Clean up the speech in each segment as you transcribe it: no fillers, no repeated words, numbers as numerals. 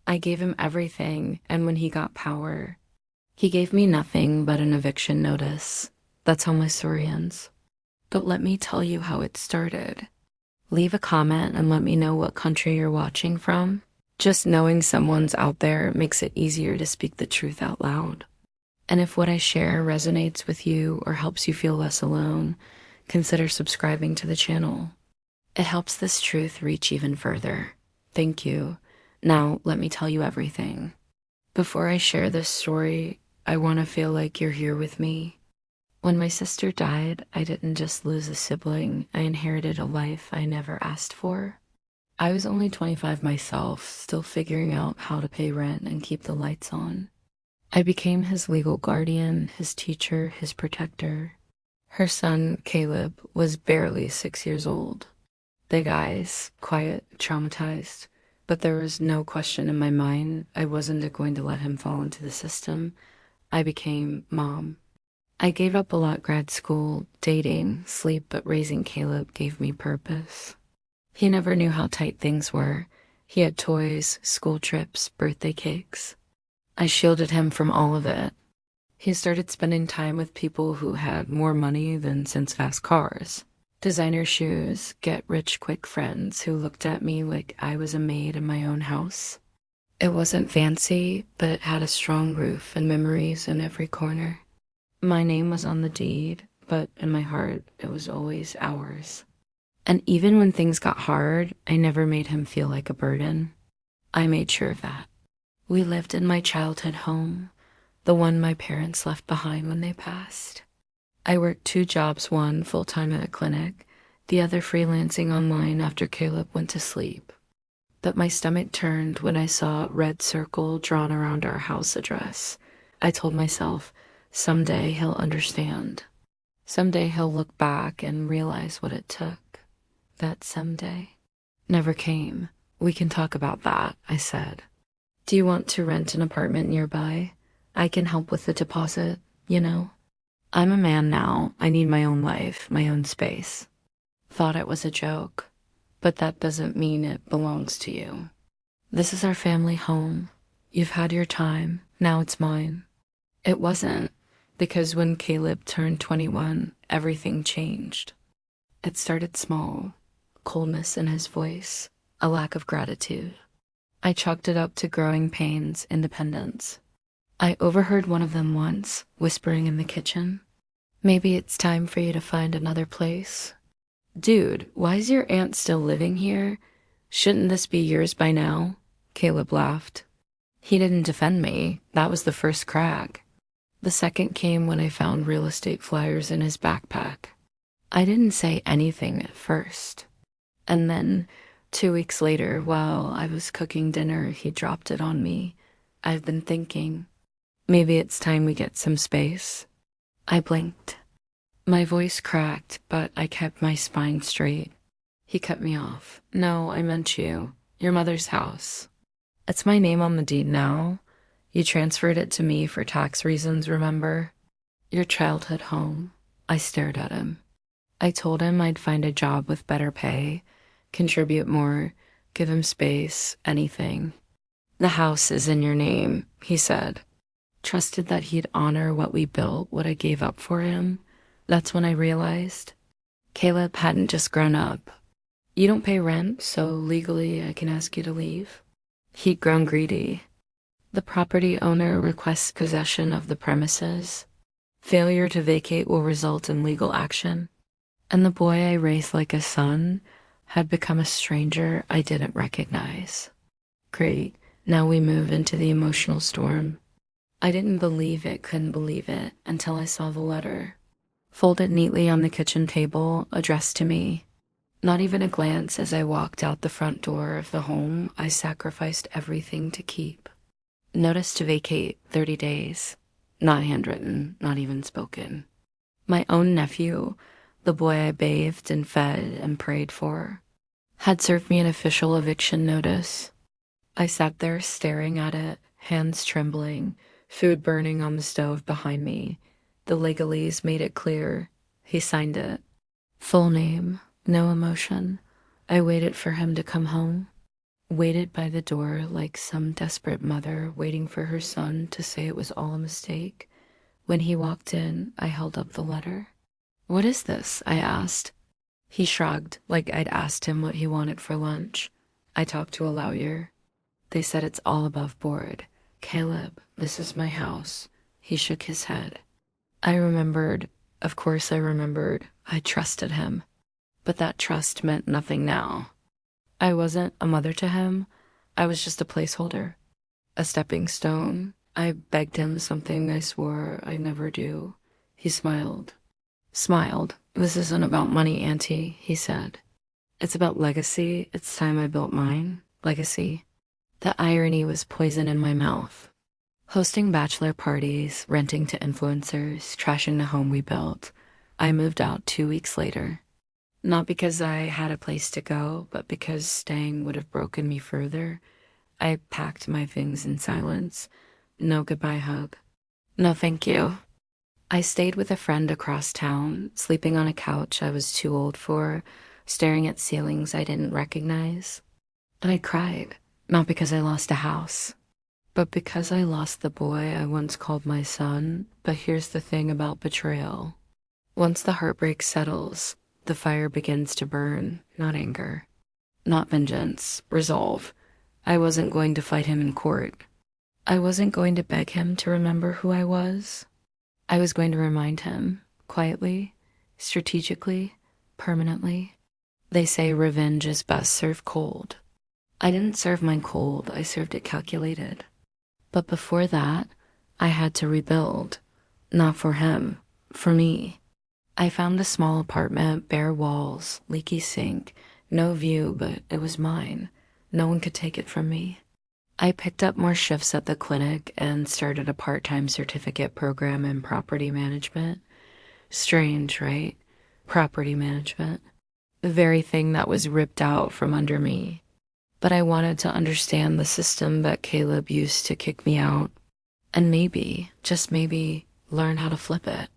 I gave him everything, and when he got power, he gave me nothing but an eviction notice. That's how my story ends. But let me tell you how it started. Leave a comment and let me know what country you're watching from. Just knowing someone's out there makes it easier to speak the truth out loud. And if what I share resonates with you or helps you feel less alone, consider subscribing to the channel. It helps this truth reach even further. Thank you. Now, let me tell you everything. Before I share this story, I want to feel like you're here with me. When my sister died, I didn't just lose a sibling, I inherited a life I never asked for. I was only 25 myself, still figuring out how to pay rent and keep the lights on. I became his legal guardian, his teacher, his protector. Her son, Caleb, was barely 6 years old. Big eyes, quiet, traumatized. But there was no question in my mind I wasn't going to let him fall into the system. I became mom. I gave up a lot grad school, dating, sleep, but raising Caleb gave me purpose. He never knew how tight things were. He had toys, school trips, birthday cakes. I shielded him from all of it. He started spending time with people who had more money than since fast cars. Designer shoes, get-rich-quick friends who looked at me like I was a maid in my own house. It wasn't fancy, but it had a strong roof and memories in every corner. My name was on the deed, but in my heart, it was always ours. And even when things got hard, I never made him feel like a burden. I made sure of that. We lived in my childhood home, the one my parents left behind when they passed. I worked 2 jobs, one full-time at a clinic, the other freelancing online after Caleb went to sleep. But my stomach turned when I saw a red circle drawn around our house address. I told myself, someday he'll understand. Someday he'll look back and realize what it took. That someday never came. We can talk about that, I said. Do you want to rent an apartment nearby? I can help with the deposit, you know. I'm a man now. I need my own life, my own space. Thought it was a joke, but that doesn't mean it belongs to you. This is our family home. You've had your time. Now it's mine. It wasn't, because when Caleb turned 21, everything changed. It started small, coldness in his voice, a lack of gratitude. I chalked it up to growing pains, independence. I overheard one of them once, whispering in the kitchen, "Maybe it's time for you to find another place." "Dude, why is your aunt still living here? Shouldn't this be yours by now?" Caleb laughed. He didn't defend me. That was the first crack. The second came when I found real estate flyers in his backpack. I didn't say anything at first. And then, 2 weeks later, while I was cooking dinner, he dropped it on me. "I've been thinking, maybe it's time we get some space." I blinked. My voice cracked, but I kept my spine straight. He cut me off. "No, I meant you. Your mother's house. It's my name on the deed now. You transferred it to me for tax reasons, remember? Your childhood home." I stared at him. I told him I'd find a job with better pay, contribute more, give him space, anything. "The house is in your name," he said. Trusted that he'd honor what we built, what I gave up for him. That's when I realized Caleb hadn't just grown up. "You don't pay rent, so legally I can ask you to leave." He'd grown greedy. The property owner requests possession of the premises. Failure to vacate will result in legal action. And the boy I raised like a son had become a stranger I didn't recognize. Great, now we move into the emotional storm. I didn't believe it, couldn't believe it, until I saw the letter. Folded neatly on the kitchen table, addressed to me. Not even a glance as I walked out the front door of the home I sacrificed everything to keep. Notice to vacate, 30 days. Not handwritten, not even spoken. My own nephew, the boy I bathed and fed and prayed for, had served me an official eviction notice. I sat there staring at it, hands trembling, food burning on the stove behind me. The legalese made it clear. He signed it. Full name, no emotion. I waited for him to come home. waited by the door like some desperate mother waiting for her son to say it was all a mistake. When he walked in, I held up the letter. "What is this?" I asked. He shrugged, like I'd asked him what he wanted for lunch. "I talked to a lawyer. They said it's all above board. Caleb, this is my house." He shook his head. I remembered, of course I remembered, I trusted him. But that trust meant nothing now. I wasn't a mother to him. I was just a placeholder, a stepping stone. I begged him something I swore I'd never do. He smiled. "This isn't about money, Auntie," he said. "It's about legacy. It's time I built mine. Legacy." The irony was poison in my mouth. Hosting bachelor parties, renting to influencers, trashing the home we built. I moved out 2 weeks later. Not because I had a place to go, but because staying would have broken me further. I packed my things in silence. No goodbye hug. No thank you. I stayed with a friend across town, sleeping on a couch I was too old for, staring at ceilings I didn't recognize. And I cried, not because I lost a house, but because I lost the boy I once called my son. But here's the thing about betrayal. Once the heartbreak settles, the fire begins to burn, not anger, not vengeance, resolve. I wasn't going to fight him in court. I wasn't going to beg him to remember who I was. I was going to remind him, quietly, strategically, permanently. They say revenge is best served cold. I didn't serve mine cold, I served it calculated. But before that, I had to rebuild. Not for him, for me. I found a small apartment, bare walls, leaky sink, no view, but it was mine. No one could take it from me. I picked up more shifts at the clinic and started a part-time certificate program in property management. Strange, right? Property management. The very thing that was ripped out from under me. But I wanted to understand the system that Caleb used to kick me out. And maybe, just maybe, learn how to flip it.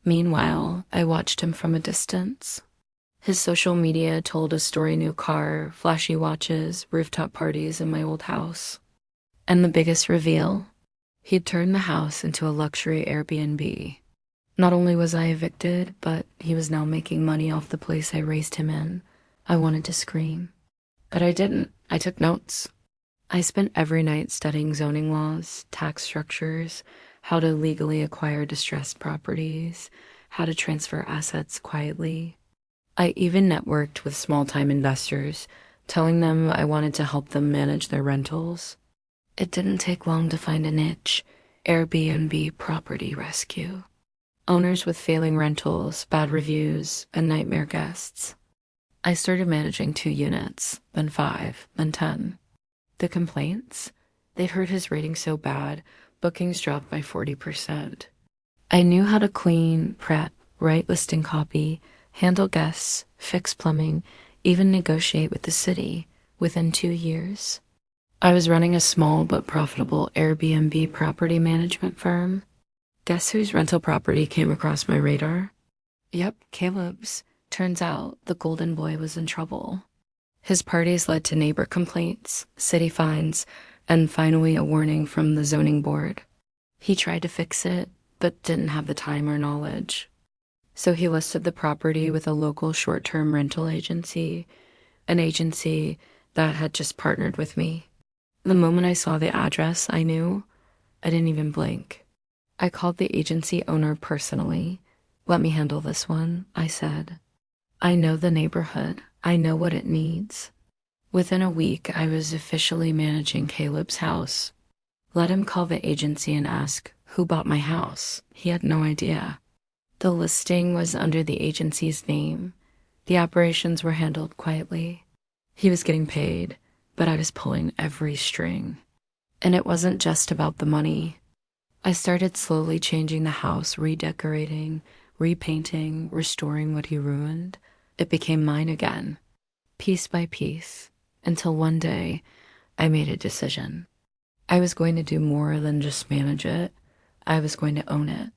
Meanwhile, I watched him from a distance. His social media told a story new car, flashy watches, rooftop parties in my old house. And the biggest reveal? He'd turned the house into a luxury Airbnb. Not only was I evicted, but he was now making money off the place I raised him in. I wanted to scream. But I didn't. I took notes. I spent every night studying zoning laws, tax structures, how to legally acquire distressed properties, how to transfer assets quietly. I even networked with small-time investors, telling them I wanted to help them manage their rentals. It didn't take long to find a niche, Airbnb property rescue. Owners with failing rentals, bad reviews, and nightmare guests. I started managing 2 units, then 5, then 10. The complaints? They'd heard his rating so bad, bookings dropped by 40%. I knew how to clean, prep, write listing copy, handle guests, fix plumbing, even negotiate with the city within 2 years. I was running a small but profitable Airbnb property management firm. Guess whose rental property came across my radar? Yep, Caleb's. Turns out the golden boy was in trouble. His parties led to neighbor complaints, city fines, and finally a warning from the zoning board. He tried to fix it, but didn't have the time or knowledge. So he listed the property with a local short-term rental agency, an agency that had just partnered with me. The moment I saw the address, I knew. I didn't even blink. I called the agency owner personally. "Let me handle this one," I said. "I know the neighborhood. I know what it needs." Within a week, I was officially managing Caleb's house. Let him call the agency and ask, who bought my house? He had no idea. The listing was under the agency's name. The operations were handled quietly. He was getting paid, but I was pulling every string. And it wasn't just about the money. I started slowly changing the house, redecorating, repainting, restoring what he ruined. It became mine again, piece by piece, until one day I made a decision. I was going to do more than just manage it. I was going to own it.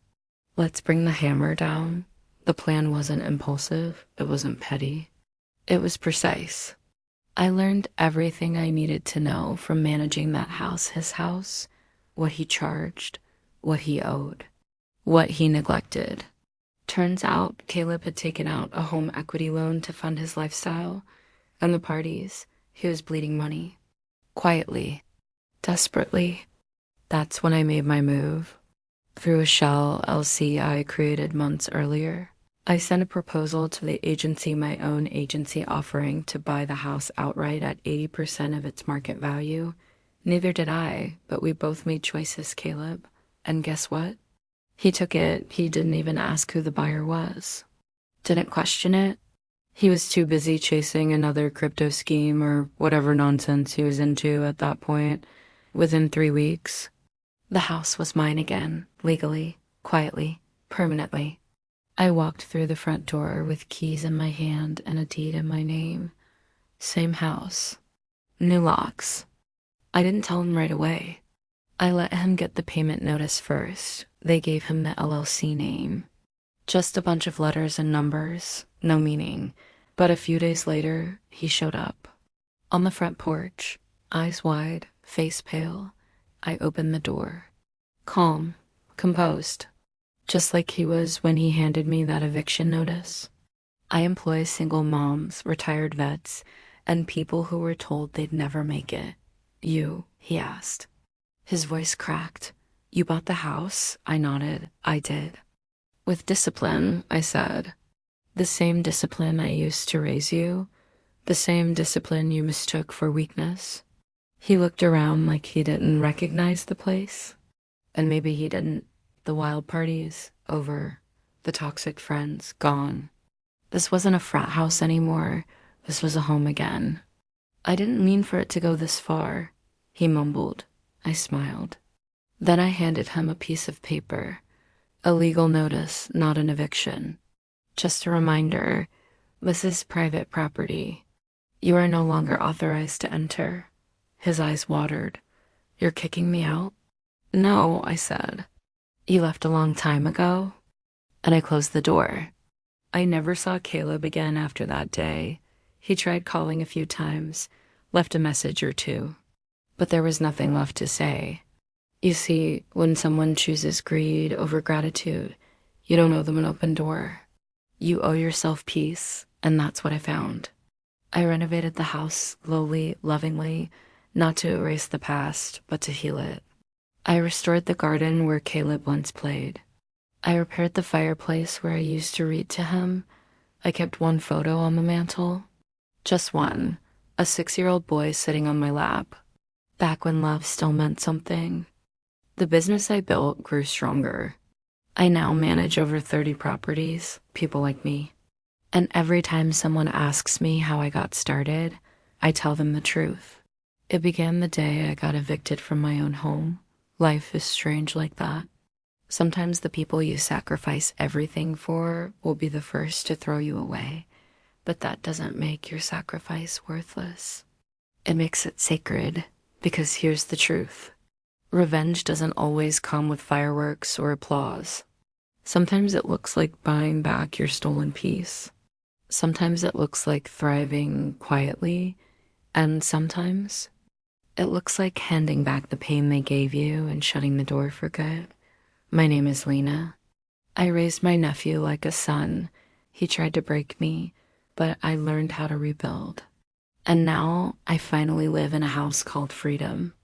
Let's bring the hammer down. The plan wasn't impulsive. It wasn't petty. It was precise. I learned everything I needed to know from managing that house, his house, what he charged, what he owed, what he neglected. Turns out Caleb had taken out a home equity loan to fund his lifestyle, and the parties, he was bleeding money. Quietly, desperately. That's when I made my move. Through a shell LC I created months earlier, I sent a proposal to the agency, my own agency, offering to buy the house outright at 80% of its market value. Neither did I, but we both made choices, Caleb. And guess what? He took it. He didn't even ask who the buyer was. Didn't question it. He was too busy chasing another crypto scheme or whatever nonsense he was into at that point. Within 3 weeks, the house was mine again, legally, quietly, permanently. I walked through the front door with keys in my hand and a deed in my name. Same house. New locks. I didn't tell him right away. I let him get the payment notice first. They gave him the LLC name. Just a bunch of letters and numbers, no meaning. But a few days later, he showed up. On the front porch, eyes wide, face pale. I opened the door. Calm, composed. Just like he was when he handed me that eviction notice. I employ single moms, retired vets, and people who were told they'd never make it. You, he asked. His voice cracked. You bought the house? I nodded. I did. With discipline, I said. The same discipline I used to raise you. The same discipline you mistook for weakness. He looked around like he didn't recognize the place. And maybe he didn't. The wild parties, over. The toxic friends, gone. This wasn't a frat house anymore. This was a home again. I didn't mean for it to go this far, he mumbled. I smiled. Then I handed him a piece of paper. A legal notice, not an eviction. Just a reminder, this is private property. You are no longer authorized to enter. His eyes watered. You're kicking me out? No, I said. You left a long time ago? And I closed the door. I never saw Caleb again after that day. He tried calling a few times, left a message or two. But there was nothing left to say. You see, when someone chooses greed over gratitude, you don't owe them an open door. You owe yourself peace, and that's what I found. I renovated the house slowly, lovingly, not to erase the past, but to heal it. I restored the garden where Caleb once played. I repaired the fireplace where I used to read to him. I kept one photo on the mantle. Just one, a 6-year-old boy sitting on my lap. Back when love still meant something. The business I built grew stronger. I now manage over 30 properties, people like me. And every time someone asks me how I got started, I tell them the truth. It began the day I got evicted from my own home. Life is strange like that. Sometimes the people you sacrifice everything for will be the first to throw you away, but that doesn't make your sacrifice worthless. It makes it sacred, because here's the truth. Revenge doesn't always come with fireworks or applause. Sometimes it looks like buying back your stolen peace. Sometimes it looks like thriving quietly, and sometimes it looks like handing back the pain they gave you and shutting the door for good. My name is Lena. I raised my nephew like a son. He tried to break me, but I learned how to rebuild. And now I finally live in a house called freedom.